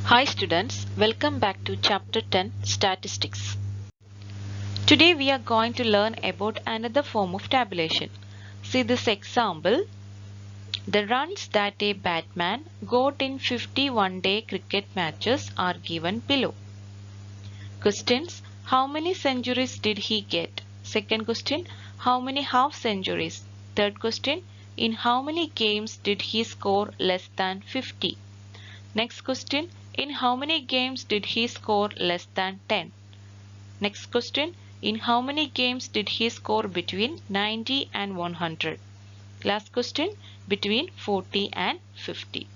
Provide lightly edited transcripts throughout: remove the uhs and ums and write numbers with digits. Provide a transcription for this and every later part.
Hi students, welcome back to chapter 10 Statistics. Today we are going to learn about another form of tabulation. See this example. The runs that a batsman got in 51-day cricket matches are given below. Questions: how many centuries did he get? Second question: how many half centuries? Third question: in how many games did he score less than 50? Next question: in how many games did he score less than 10? Next question: in how many games did he score between 90 and 100? Last question: between 40 and 50.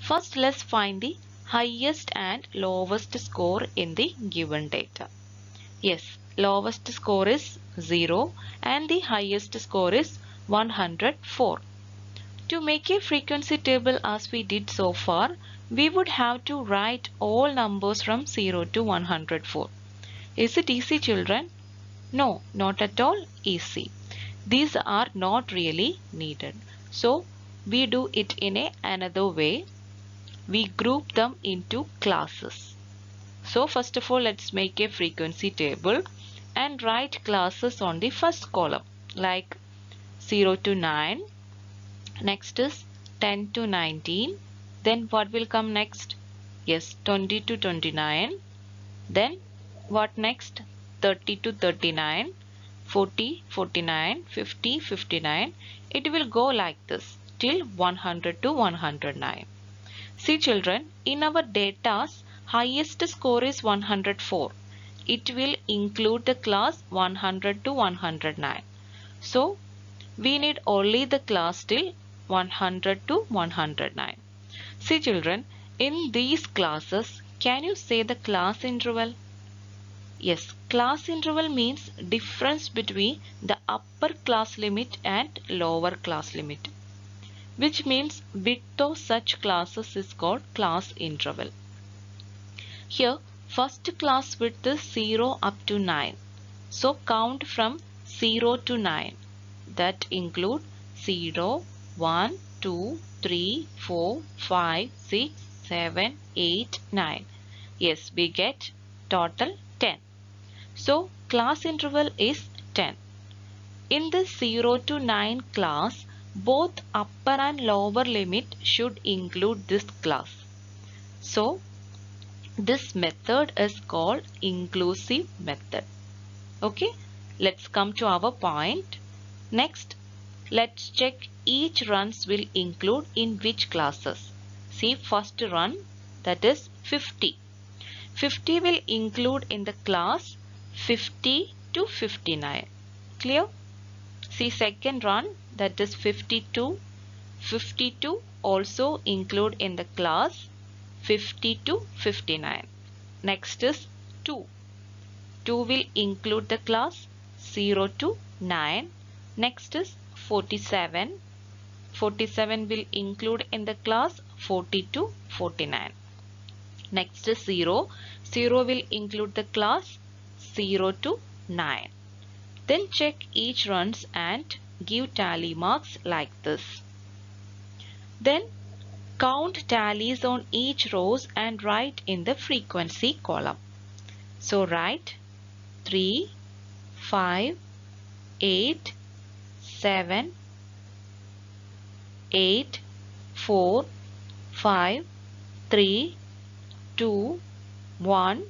First, let's find the highest and lowest score in the given data. Yes, lowest score is 0 and the highest score is 104. To make a frequency table as we did so far, we would have to write all numbers from 0 to 104. Is it easy, children? No, not at all easy. These are not really needed. So, we do it in another way. We group them into classes. So, first of all, let's make a frequency table and write classes on the first column like 0 to 9. Next is 10 to 19. Then what will come next? Yes, 20 to 29. Then what next? 30 to 39, 40, 49, 50, 59. It will go like this till 100 to 109. See children, in our data's highest score is 104. It will include the class 100 to 109. So we need only the class till 100 to 109. See children, in these classes, can you say the class interval? Yes, class interval means difference between the upper class limit and lower class limit, which means width of such classes is called class interval. Here, first class width is 0 up to 9. So count from 0 to 9. That include 0, 1, 2, 3, 4, 5, 6, 7, 8, 9. Yes, we get total 10. So class interval is 10. In the 0 to 9 class, both upper and lower limit should include this class. So this method is called inclusive method. Okay, let's come to our point. Next, let's check each runs will include in which classes. See, first run, that is 50. 50 will include in the class 50 to 59. Clear? See, second run, that is 52. 52 also include in the class 50 to 59. Next is 2. 2 will include the class 0 to 9. Next is 47. 47 will include in the class 40 to 49. Next is 0. 0 will include the class 0 to 9. Then check each runs and give tally marks like this. Then count tallies on each rows and write in the frequency column. So write 3, 5, 8, 7, 8, 4, 5, 3, 2, 1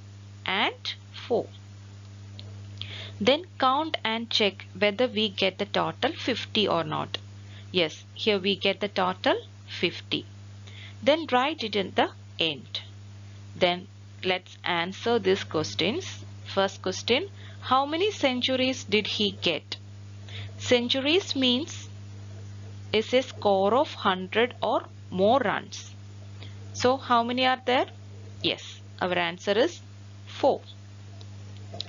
and 4. Then count and check whether we get the total 50 or not. Yes, here we get the total 50. Then write it in the end. Then let's answer these questions. First question, how many centuries did he get? Centuries means is a score of 100 or more runs. So how many are there? Yes, our answer is 4.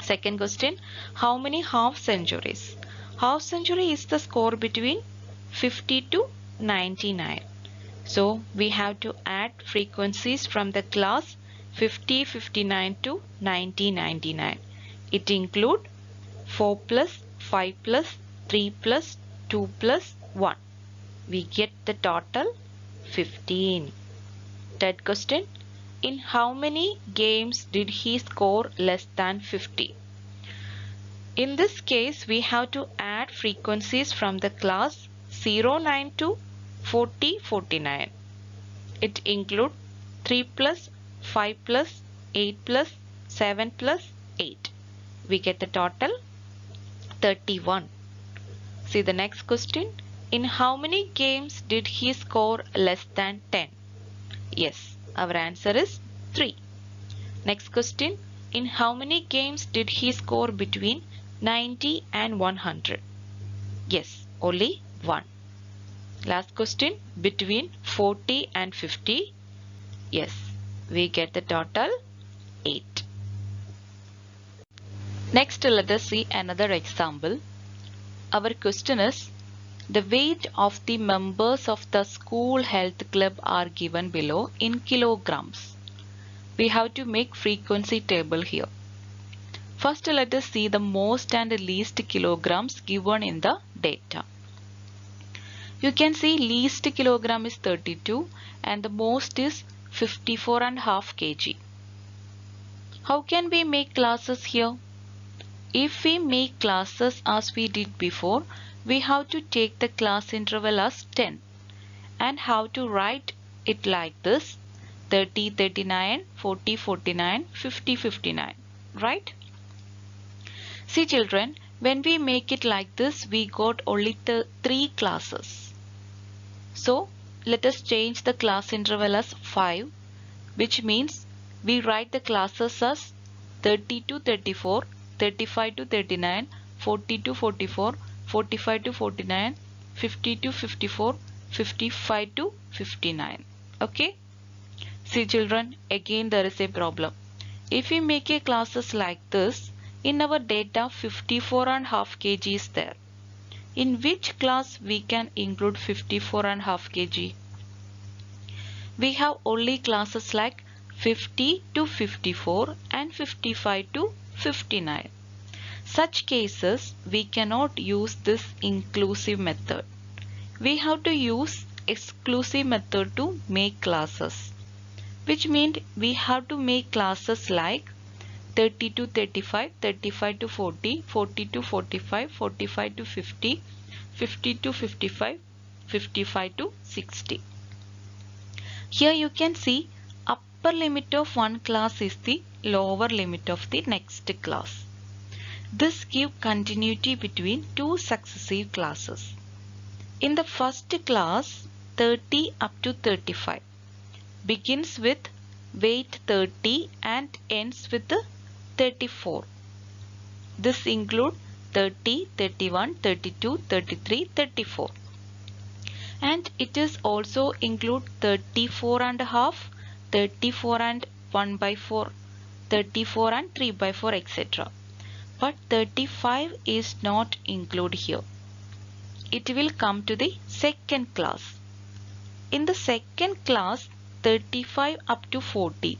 Second question, how many half centuries? Half century is the score between 50 to 99. So we have to add frequencies from the class 50, 59 to 90, 99. It include 4 plus, 5 plus, 3 plus, 2 plus 1. We get the total 15. Third question, In how many games did he score less than 50? In this case, we have to add frequencies from the class 0, 9 to 40, 49. It includes 3 plus, 5 plus, 8 plus, 7 plus 8. We get the total 31. See the next question. In how many games did he score less than 10? Yes, our answer is 3. Next question. In how many games did he score between 90 and 100? Yes, only 1. Last question. Between 40 and 50? Yes, we get the total 8. Next, let us see another example. Our question is, the weight of the members of the school health club are given below in kilograms. We have to make frequency table here. First, let us see the most and least kilograms given in the data. You can see least kilogram is 32 and the most is 54.5 kg. How can we make classes here? If we make classes as we did before, we have to take the class interval as 10 and have to write it like this: 30, 39, 40, 49, 50, 59, right? See children, when we make it like this, we got only 3 classes. So let us change the class interval as 5, which means we write the classes as 30 to 34, 35 to 39, 40 to 44, 45 to 49, 50 to 54, 55 to 59. Okay? See children, again there is a problem. If we make a classes like this, in our data 54.5 kg is there. In which class we can include 54.5 kg? We have only classes like 50 to 54 and 55 to 59. Such cases we cannot use this inclusive method. We have to use exclusive method to make classes, which means we have to make classes like 30 to 35, 35 to 40, 40 to 45, 45 to 50, 50 to 55, 55 to 60. Here you can see upper limit of one class is the lower limit of the next class. This gives continuity between two successive classes. In the first class, 30 up to 35 begins with weight 30 and ends with 34. This includes 30, 31, 32, 33, 34. And it is also include 34 and a half, 34 and 1 by 4, 34 and 3 by 4, etc. But 35 is not included here. It will come to the second class. In the second class, 35 up to 40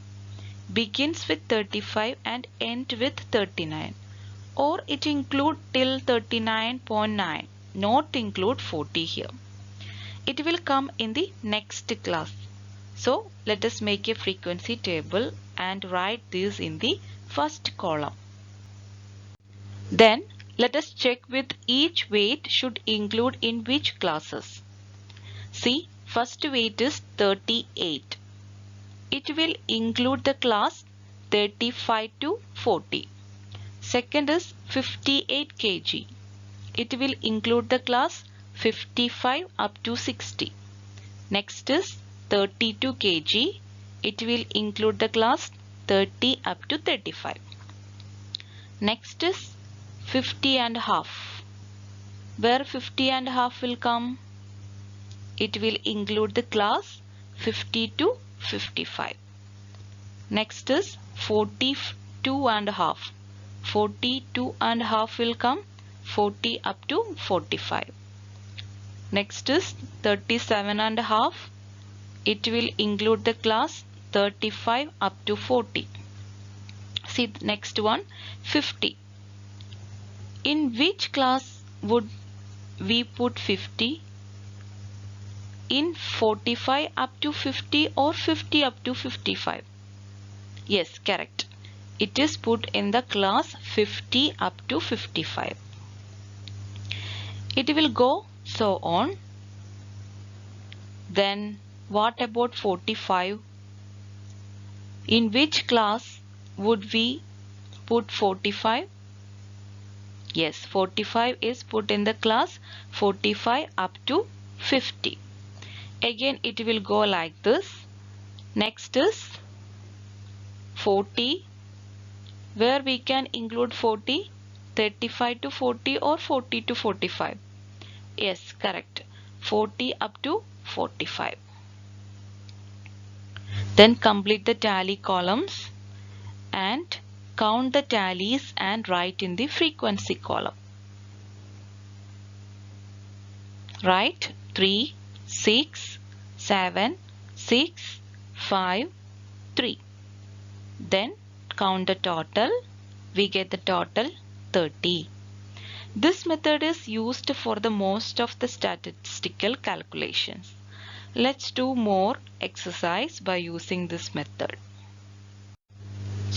begins with 35 and ends with 39, or it include till 39.9, not include 40 here. It will come in the next class. So let us make a frequency table and write this in the first column. Then let us check with each weight should include in which classes. See, first weight is 38. It will include the class 35 to 40. Second is 58 kg. It will include the class 55 up to 60. Next is 32 kg. It will include the class 30 up to 35. Next is 50 and a half. Where 50 and a half will come? It will include the class 50 to 55. Next is 42 and a half. 42 and a half will come 40 up to 45. Next is 37 and a half. It will include the class 35 up to 40. See the next one, 50. In which class would we put 50? In 45 up to 50 or 50 up to 55? Yes, correct. It is put in the class 50 up to 55. It will go so on. Then what about 45? In which class would we put 45? Yes, 45 is put in the class 45 up to 50. Again it will go like this. Next is 40. Where we can include 40? 35 to 40 or 40 to 45? Yes, correct. 40 up to 45. Then complete the tally columns and count the tallies and write in the frequency column. Write 3, 6, 7, 6, 5, 3. Then count the total. We get the total 30. This method is used for the most of the statistical calculations. Let's do more exercise by using this method.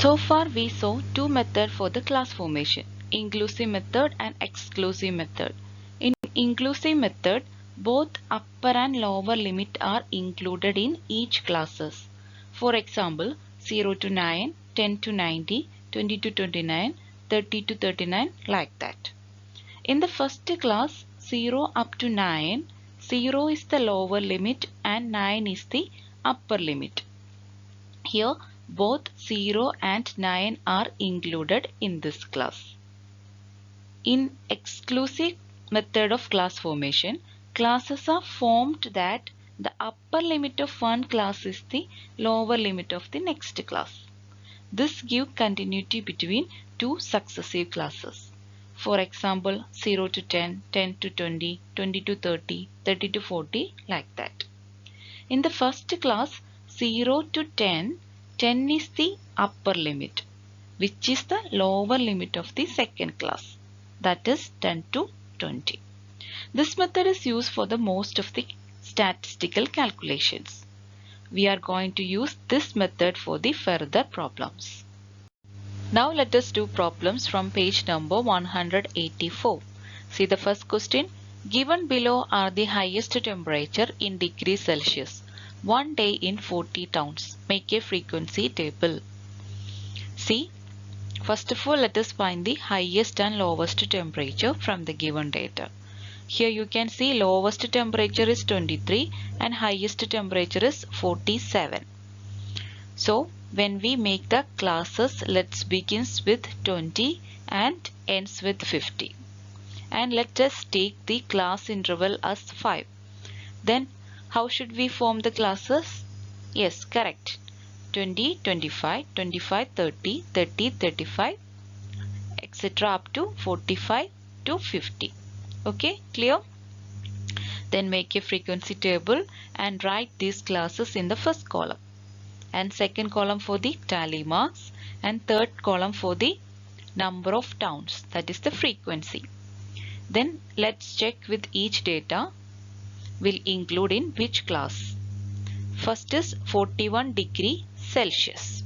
So far we saw two methods for the class formation, inclusive method and exclusive method. In inclusive method, both upper and lower limit are included in each classes. For example, 0 to 9, 10 to 90, 20 to 29, 30 to 39, like that. In the first class, 0 up to 9, 0 is the lower limit and 9 is the upper limit. Here both 0 and 9 are included in this class. In exclusive method of class formation, classes are formed that the upper limit of one class is the lower limit of the next class. This gives continuity between two successive classes. For example, 0 to 10, 10 to 20, 20 to 30, 30 to 40, like that. In the first class, 0 to 10, 10 is the upper limit, which is the lower limit of the second class, that is 10 to 20. This method is used for the most of the statistical calculations. We are going to use this method for the further problems. Now let us do problems from page number 184. See the first question. Given below are the highest temperature in degrees Celsius one day in 40 towns. Make a frequency table. See, first of all let us find the highest and lowest temperature from the given data. Here you can see lowest temperature is 23 and highest temperature is 47. So when we make the classes, let's begins with 20 and ends with 50. And let us take the class interval as 5. Then how should we form the classes? Yes, correct. 20, 25, 25, 30, 30, 35, etc. up to 45 to 50. Okay, clear? Then make a frequency table and write these classes in the first column. And second column for the tally marks and third column for the number of towns, that is the frequency. Then let's check with each data will include in which class. First is 41 degree Celsius.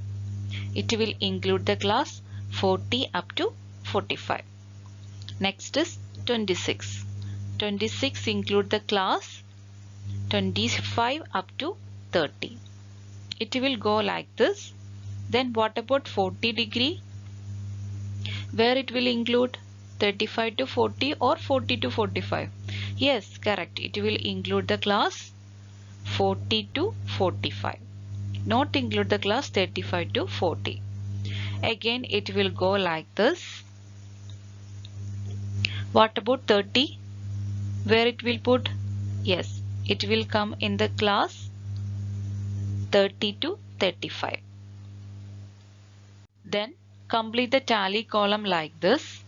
It will include the class 40 up to 45. Next is 26. 26 include the class 25 up to 30. It will go like this. Then what about 40 degree? Where it will include 35 to 40 or 40 to 45? Yes, correct. It will include the class 40 to 45. Not include the class 35 to 40. Again it will go like this. What about 30? Where it will put? Yes, it will come in the class 30 to 35. Then complete the tally column like this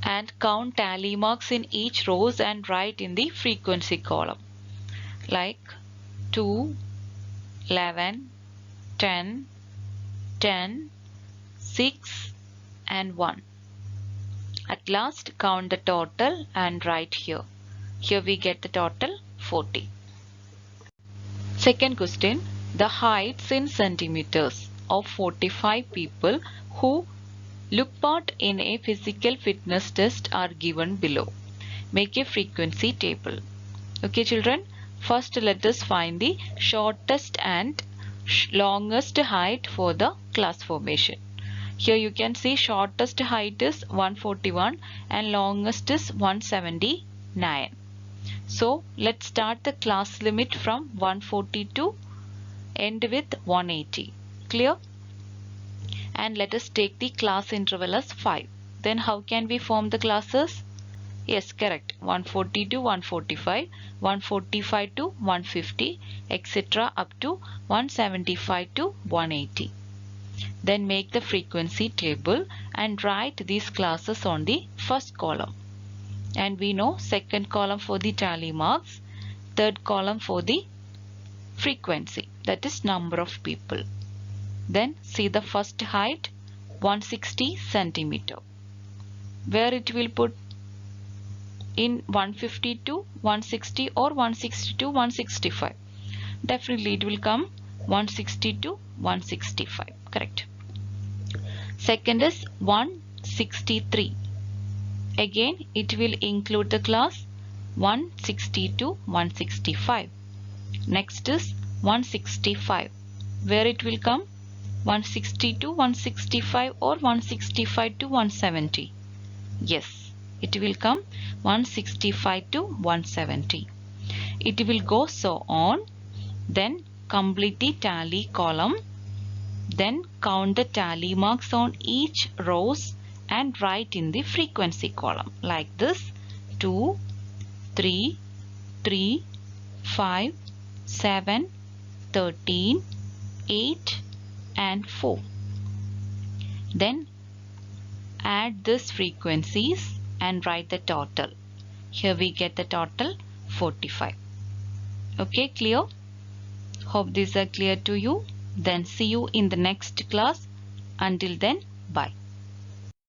and count tally marks in each rows and write in the frequency column like 2, 11, 10, 10, 6 and 1. At last count the total and write here. Here we get the total 40. Second question. The heights in centimeters of 45 people who look part in a physical fitness test are given below. Make a frequency table. Okay children, first let us find the shortest and longest height for the class formation. Here you can see shortest height is 141 and longest is 179. So let's start the class limit from 140 to end with 180. Clear? And let us take the class interval as 5. Then how can we form the classes? Yes, correct. 140 to 145, 145 to 150, etc. up to 175 to 180. Then make the frequency table and write these classes on the first column. And we know second column for the tally marks, third column for the frequency, that is number of people. Then see the first height 160 centimeter. Where it will put in 150 to 160 or 160 to 165. Definitely it will come 160 to 165. Correct. Second is 163. Again it will include the class 160 to 165. Next is 165. Where it will come 160 to 165 or 165 to 170. Yes, it will come 165 to 170. It will go so on. Then complete the tally column. Then count the tally marks on each rows and write in the frequency column like this: 2, 3, 3, 5, 7, 13, 8 and 4. Then add these frequencies and write the total. Here we get the total 45. Okay, clear? Hope these are clear to you. Then see you in the next class. Until then, bye.